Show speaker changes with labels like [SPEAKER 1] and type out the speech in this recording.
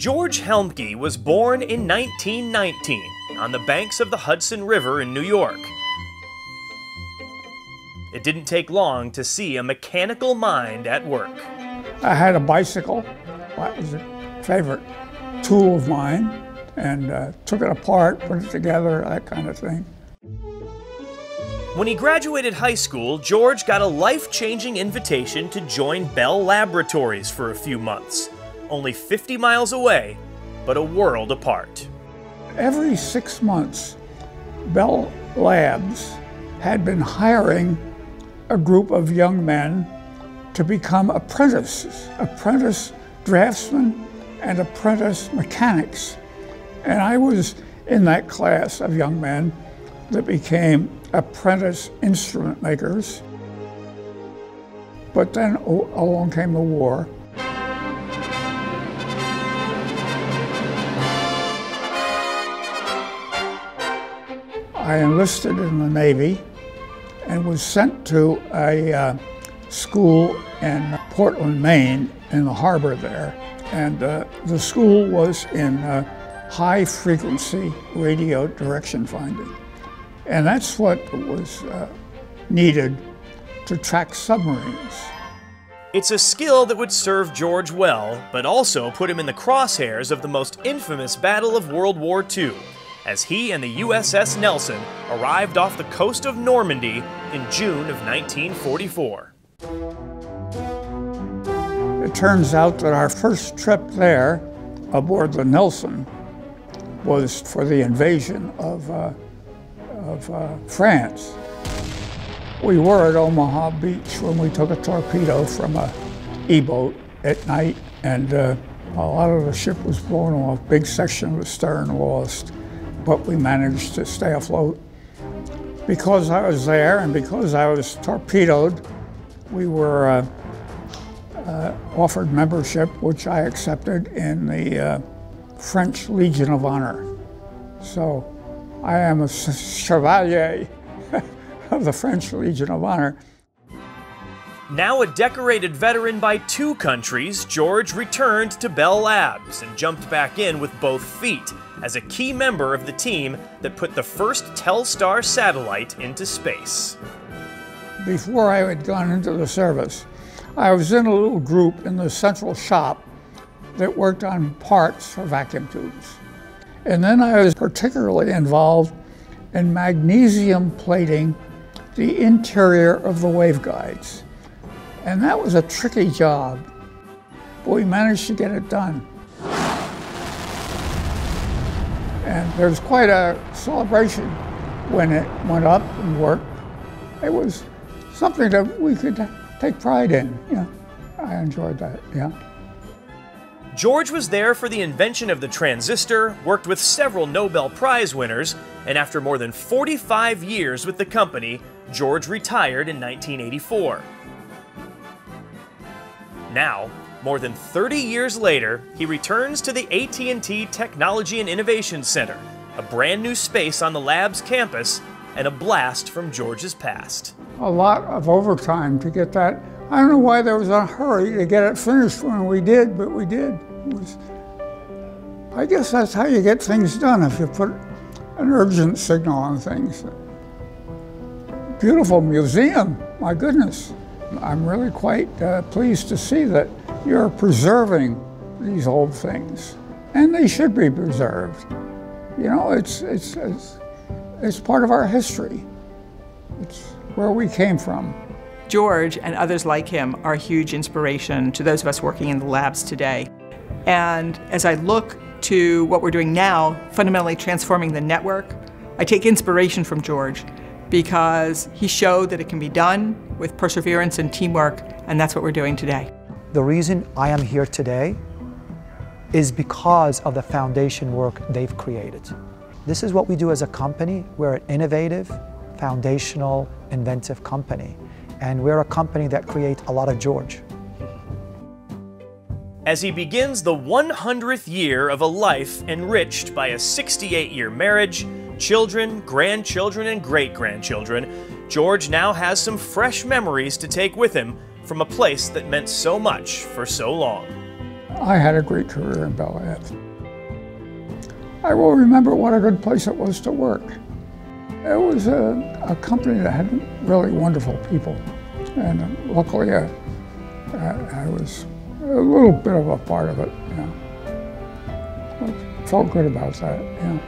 [SPEAKER 1] George Helmke was born in 1919 on the banks of the Hudson River in New York. It didn't take long to see a mechanical mind at work.
[SPEAKER 2] I had a bicycle. That was a favorite tool of mine, and took it apart, put it together, that kind of thing.
[SPEAKER 1] When he graduated high school, George got a life-changing invitation to join Bell Laboratories for a few months. Only 50 miles away, but a world apart.
[SPEAKER 2] Every 6 months, Bell Labs had been hiring a group of young men to become apprentices, apprentice draftsmen and apprentice mechanics. And I was in that class of young men that became apprentice instrument makers. But then along came the war. I enlisted in the Navy and was sent to a school in Portland, Maine, in the harbor there. And the school was in high-frequency radio direction finding. And that's what was needed to track submarines.
[SPEAKER 1] It's a skill that would serve George well, but also put him in the crosshairs of the most infamous battle of World War II, as he and the USS Nelson arrived off the coast of Normandy in June of 1944.
[SPEAKER 2] It turns out that our first trip there aboard the Nelson was for the invasion of France. We were at Omaha Beach when we took a torpedo from a E-boat at night, and a lot of the ship was blown off. Big section of the stern lost, but we managed to stay afloat. Because I was there and because I was torpedoed, we were offered membership, which I accepted, in the French Legion of Honor. So I am a chevalier of the French Legion of Honor.
[SPEAKER 1] Now a decorated veteran by 2 countries, George returned to Bell Labs and jumped back in with both feet as a key member of the team that put the first Telstar satellite into space.
[SPEAKER 2] Before I had gone into the service, I was in a little group in the central shop that worked on parts for vacuum tubes. And then I was particularly involved in magnesium plating the interior of the waveguides. And that was a tricky job, but we managed to get it done. And there was quite a celebration when it went up and worked. It was something that we could take pride in. Yeah, I enjoyed that, yeah.
[SPEAKER 1] George was there for the invention of the transistor, worked with several Nobel Prize winners, and after more than 45 years with the company, George retired in 1984. Now, more than 30 years later, he returns to the AT&T Technology and Innovation Center, a brand new space on the lab's campus, and a blast from George's past.
[SPEAKER 2] A lot of overtime to get that. I don't know why there was a hurry to get it finished when we did, but we did. I guess that's how you get things done, if you put an urgent signal on things. Beautiful museum, my goodness. I'm really quite pleased to see that you're preserving these old things, and they should be preserved. You know, it's part of our history. It's where we came from.
[SPEAKER 3] George and others like him are a huge inspiration to those of us working in the labs today. And as I look to what we're doing now, fundamentally transforming the network, I take inspiration from George because he showed that it can be done with perseverance and teamwork, and that's what we're doing today.
[SPEAKER 4] The reason I am here today is because of the foundation work they've created. This is what we do as a company. We're an innovative, foundational, inventive company. And we're a company that creates a lot of George.
[SPEAKER 1] As he begins the 100th year of a life enriched by a 68-year marriage, children, grandchildren, and great-grandchildren, George now has some fresh memories to take with him from a place that meant so much for so long.
[SPEAKER 2] I had a great career in Bell Labs. I will remember what a good place it was to work. It was a company that had really wonderful people, and luckily I was a little bit of a part of it. Yeah. I felt good about that. Yeah.